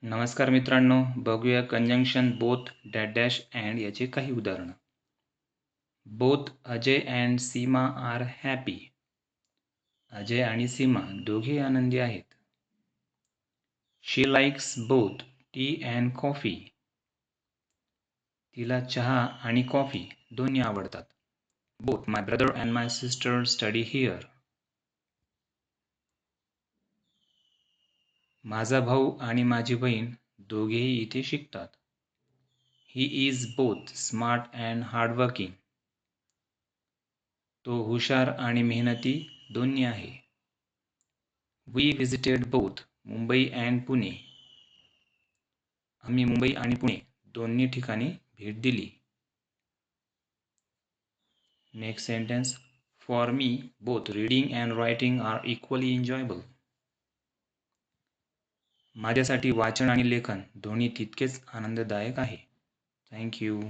नमस्कार मित्रांनो, बघूया conjunction both dash dash and याचे काही उदाहरणं. Both Ajay and Seema are happy. Ajay आणि सीमा दोघे आनंदी आहेत. She likes both tea and coffee. तिला चहा आणि कॉफी दोन्ही आवडतात. Both my brother and my sister study here. माझा भाऊ आणि माझी बहीण दोघेही इथे शिकतात. He is both smart and hardworking. तो हुशार आणि मेहनती दोन्ही आहे. We visited both Mumbai and Pune. आम्ही मुंबई आणि पुणे दोन्ही ठिकाणी भेट दिली. Next sentence. For me both reading and writing are equally enjoyable. माझ्यासाठी वाचन आणि लेखन दोन्ही तितकेच आनंददायक आहे. थँक्यू.